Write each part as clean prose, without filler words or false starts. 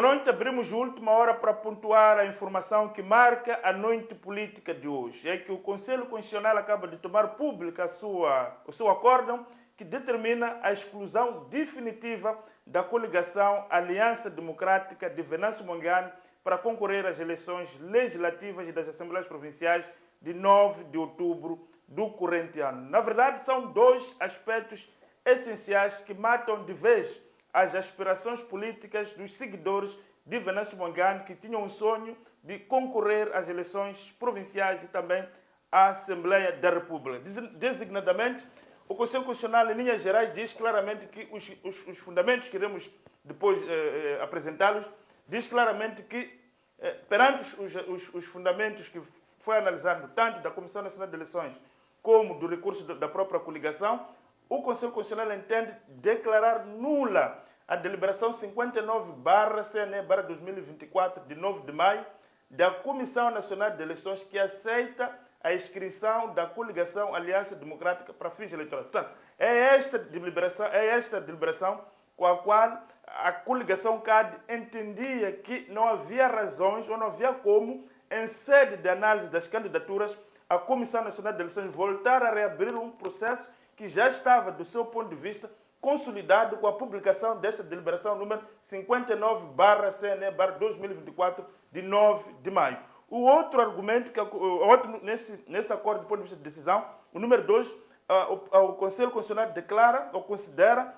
Boa noite, abrimos a última hora para pontuar a informação que marca a noite política de hoje. É que o Conselho Constitucional acaba de tomar pública o seu acórdão que determina a exclusão definitiva da coligação Aliança Democrática de Venâncio Mondlane para concorrer às eleições legislativas e das Assembleias Provinciais de 9 de outubro do corrente ano. Na verdade, são dois aspectos essenciais que matam de vez as aspirações políticas dos seguidores de Venâncio Mondlane, que tinham o sonho de concorrer às eleições provinciais e também à Assembleia da República. Designadamente, o Conselho Constitucional, em linhas gerais, diz claramente que os fundamentos que iremos depois apresentá-los, diz claramente que, perante os fundamentos que foi analisado tanto da Comissão Nacional de Eleições como do recurso da própria coligação, o Conselho Constitucional entende declarar nula a deliberação 59/CNE/2024, de 9 de maio, da Comissão Nacional de Eleições, que aceita a inscrição da coligação Aliança Democrática para fins eleitorais. Portanto, é esta deliberação com a qual a coligação CAD entendia que não havia razões ou não havia como, em sede de análise das candidaturas, a Comissão Nacional de Eleições voltar a reabrir um processo que já estava, do seu ponto de vista, consolidado com a publicação desta deliberação número 59/CNE/2024, de 9 de maio. O outro argumento, nesse acordo do ponto de vista de decisão, o número 2, o Conselho Constitucional declara ou considera,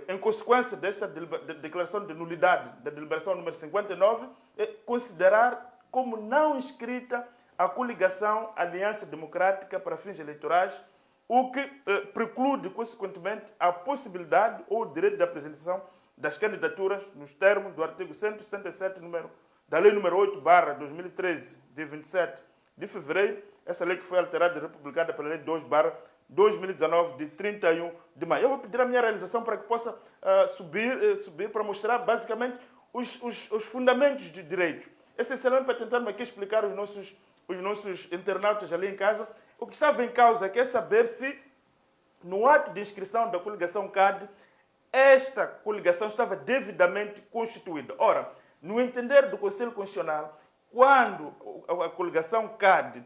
em consequência desta declaração de nulidade da deliberação número 59, considerar como não inscrita a coligação Aliança Democrática para fins eleitorais, o que preclude, consequentemente, a possibilidade ou o direito de apresentação das candidaturas nos termos do artigo 177 da Lei nº 8/2013, de 27 de fevereiro, essa lei que foi alterada e republicada pela Lei 2/2019, de 31 de maio. Eu vou pedir a minha realização para que possa subir para mostrar, basicamente, os fundamentos de direito. Essencialmente, para tentar aqui explicar os nossos internautas ali em casa, o que estava em causa é saber se, no ato de inscrição da coligação CAD, esta coligação estava devidamente constituída. Ora, no entender do Conselho Constitucional, quando a coligação CAD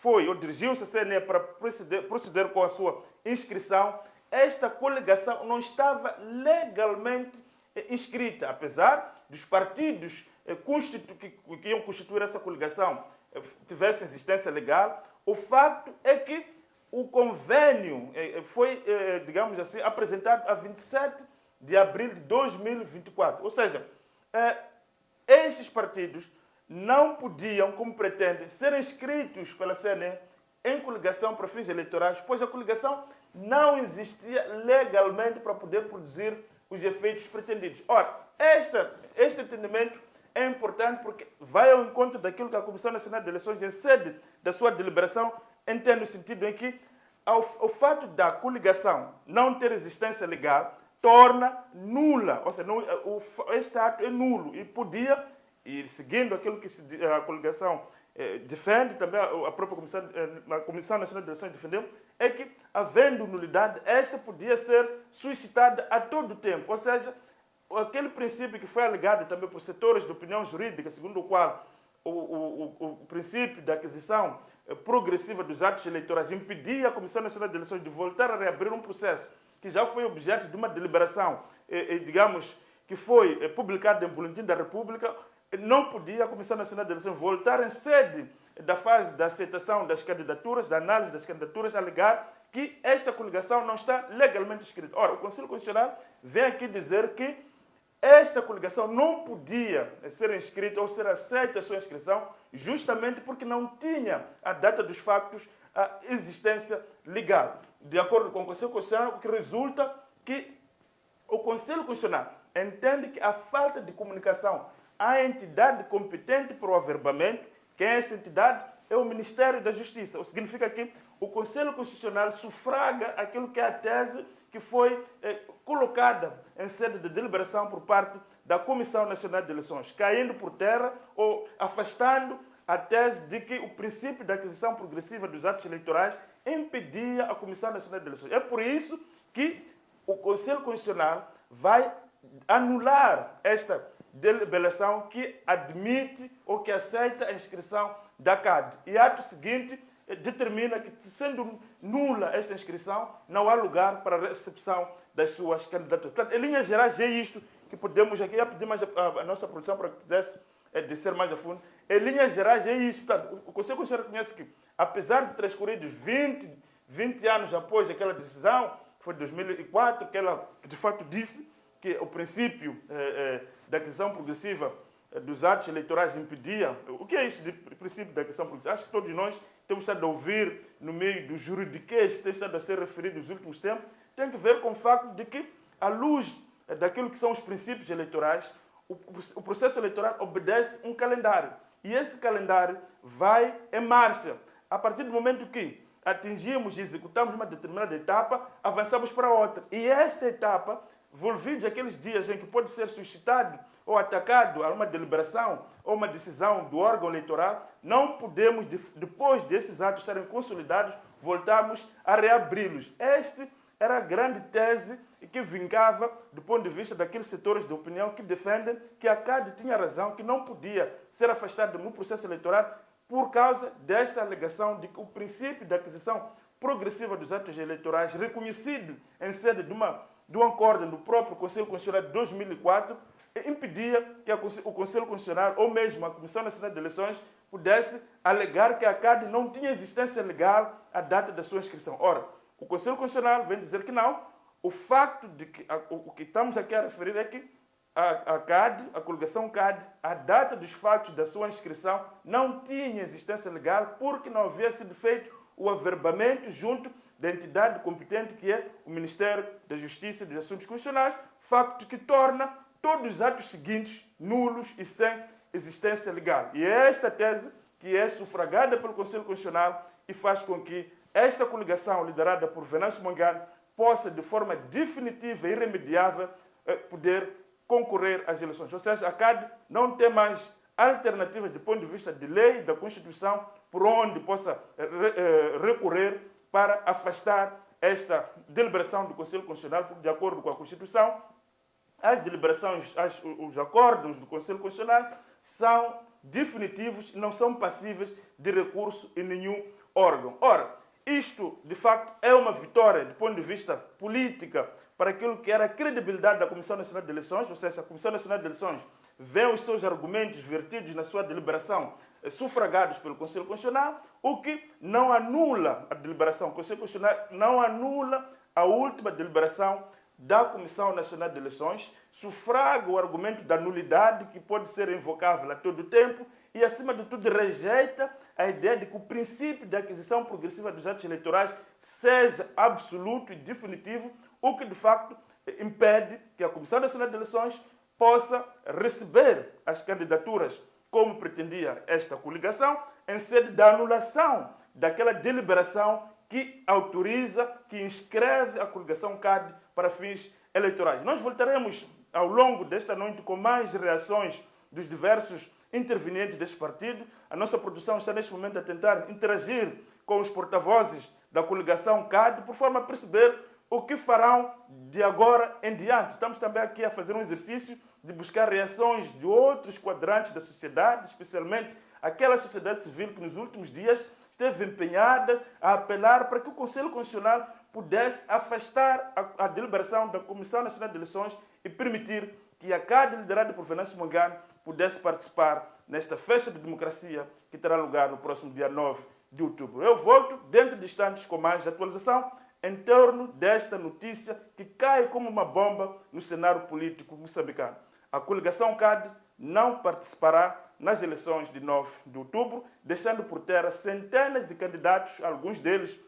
foi ou dirigiu-se à CNE para proceder com a sua inscrição, esta coligação não estava legalmente inscrita, apesar dos partidos que iam constituir essa coligação tivesse existência legal. O facto é que o convênio foi, digamos assim, apresentado a 27 de abril de 2024. Ou seja, estes partidos não podiam, como pretendem, ser inscritos pela CNE em coligação para fins eleitorais, pois a coligação não existia legalmente para poder produzir os efeitos pretendidos. Ora, este entendimento é importante porque vai ao encontro daquilo que a Comissão Nacional de Eleições, em sede da sua deliberação, entende no sentido em que o fato da coligação não ter existência legal torna nula, ou seja, este ato é nulo e podia, e seguindo aquilo que a coligação defende, também a própria Comissão Nacional de Eleições defendeu, é que, havendo nulidade, esta podia ser suscitada a todo tempo, ou seja, aquele princípio que foi alegado também por setores de opinião jurídica, segundo o qual o princípio da aquisição progressiva dos atos eleitorais impedia a Comissão Nacional de Eleições de voltar a reabrir um processo que já foi objeto de uma deliberação, digamos, que foi publicada em Boletim da República, não podia a Comissão Nacional de Eleições voltar em sede da fase da aceitação das candidaturas, da análise das candidaturas, alegar que esta coligação não está legalmente inscrita. Ora, o Conselho Constitucional vem aqui dizer que esta coligação não podia ser inscrita ou ser aceita a sua inscrição justamente porque não tinha a data dos factos a existência legal. De acordo com o Conselho Constitucional, o que resulta que o Conselho Constitucional entende que a falta de comunicação à entidade competente para o averbamento, que é essa entidade, é o Ministério da Justiça. O que significa que o Conselho Constitucional sufraga aquilo que é a tese que foi colocada em sede de deliberação por parte da Comissão Nacional de Eleições, caindo por terra ou afastando a tese de que o princípio da aquisição progressiva dos atos eleitorais impedia a Comissão Nacional de Eleições. É por isso que o Conselho Constitucional vai anular esta deliberação que admite ou que aceita a inscrição da CAD. E ato seguinte determina que, sendo nula esta inscrição, não há lugar para a recepção das suas candidaturas. Portanto, em linhas gerais, é isto que podemos aqui, pedir mais a nossa produção para que pudesse descer mais a fundo. Em linhas gerais, é isso. Portanto, o Conselho Constitucional reconhece que, apesar de transcorridos 20 anos após aquela decisão, que foi de 2004, que ela de fato disse que o princípio da aquisição progressiva dos atos eleitorais impedia. O que é isso de princípio da aquisição progressiva? Acho que todos nós temos estado a ouvir no meio do juridiquês que tem estado a ser referido nos últimos tempos, tem que ver com o facto de que, à luz daquilo que são os princípios eleitorais, o processo eleitoral obedece um calendário. E esse calendário vai em marcha. A partir do momento que atingimos e executamos uma determinada etapa, avançamos para outra. E esta etapa, envolvidos aqueles dias em que pode ser suscitado ou atacado a uma deliberação ou uma decisão do órgão eleitoral, não podemos, depois desses atos serem consolidados, voltarmos a reabri-los. Esta era a grande tese que vingava do ponto de vista daqueles setores de opinião que defendem que a CAD tinha razão, que não podia ser afastada no processo eleitoral por causa desta alegação de que o princípio da aquisição progressiva dos atos eleitorais, reconhecido em sede de um acordo do próprio Conselho Constitucional de 2004, impedia que o Conselho Constitucional, ou mesmo a Comissão Nacional de Eleições, pudesse alegar que a CAD não tinha existência legal à data da sua inscrição. Ora, o Conselho Constitucional vem dizer que não. O facto de que o que estamos aqui a referir é que a CAD, a coligação CAD, a data dos fatos da sua inscrição não tinha existência legal porque não havia sido feito o averbamento junto da entidade competente que é o Ministério da Justiça e dos Assuntos Constitucionais, facto que torna todos os atos seguintes nulos e sem existência legal. E é esta tese que é sufragada pelo Conselho Constitucional e faz com que esta coligação liderada por Venâncio Mondlane possa, de forma definitiva e irremediável, poder concorrer às eleições. Ou seja, a CAD não tem mais alternativas do ponto de vista de lei, da Constituição, por onde possa recorrer para afastar esta deliberação do Conselho Constitucional, porque, de acordo com a Constituição, as deliberações, os acordos do Conselho Constitucional são definitivos e não são passíveis de recurso em nenhum órgão. Ora, isto, de facto, é uma vitória do ponto de vista política para aquilo que era a credibilidade da Comissão Nacional de Eleições, ou seja, a Comissão Nacional de Eleições vê os seus argumentos vertidos na sua deliberação sufragados pelo Conselho Constitucional, o que não anula a deliberação. O Conselho Constitucional não anula a última deliberação da Comissão Nacional de Eleições, sufraga o argumento da nulidade, que pode ser invocável a todo tempo, e, acima de tudo, rejeita a ideia de que o princípio da aquisição progressiva dos atos eleitorais seja absoluto e definitivo, o que, de facto, impede que a Comissão Nacional de Eleições possa receber as candidaturas, como pretendia esta coligação, em sede da anulação daquela deliberação que autoriza, que inscreve a coligação CAD para fins eleitorais. Nós voltaremos ao longo desta noite com mais reações dos diversos intervenientes deste partido. A nossa produção está neste momento a tentar interagir com os porta-vozes da coligação CAD, por forma a perceber o que farão de agora em diante. Estamos também aqui a fazer um exercício de buscar reações de outros quadrantes da sociedade, especialmente aquela sociedade civil que nos últimos dias esteve empenhada a apelar para que o Conselho Constitucional pudesse afastar a deliberação da Comissão Nacional de Eleições e permitir que a CAD, liderada por Venâncio Mondlane, pudesse participar nesta festa de democracia que terá lugar no próximo dia 9 de outubro. Eu volto dentro de instantes com mais atualização em torno desta notícia que cai como uma bomba no cenário político moçambicano. A coligação CAD não participará nas eleições de 9 de outubro, deixando por terra centenas de candidatos, alguns deles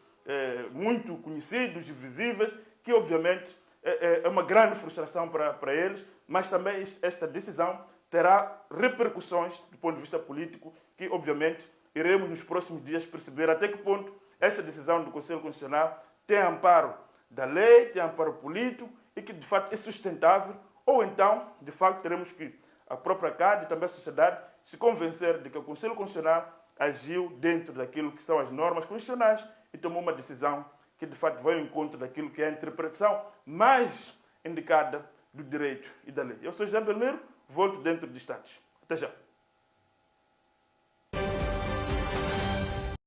muito conhecidos e visíveis, que obviamente é uma grande frustração para eles, mas também esta decisão terá repercussões do ponto de vista político que obviamente iremos nos próximos dias perceber até que ponto essa decisão do Conselho Constitucional tem amparo da lei, tem amparo político e que de fato é sustentável, ou então de facto teremos que a própria CAD e também a sociedade se convencer de que o Conselho Constitucional agiu dentro daquilo que são as normas constitucionais e tomou uma decisão que de fato vai ao encontro daquilo que é a interpretação mais indicada do direito e da lei. Eu sou Jean Belmiro, volto dentro de instantes. Até já.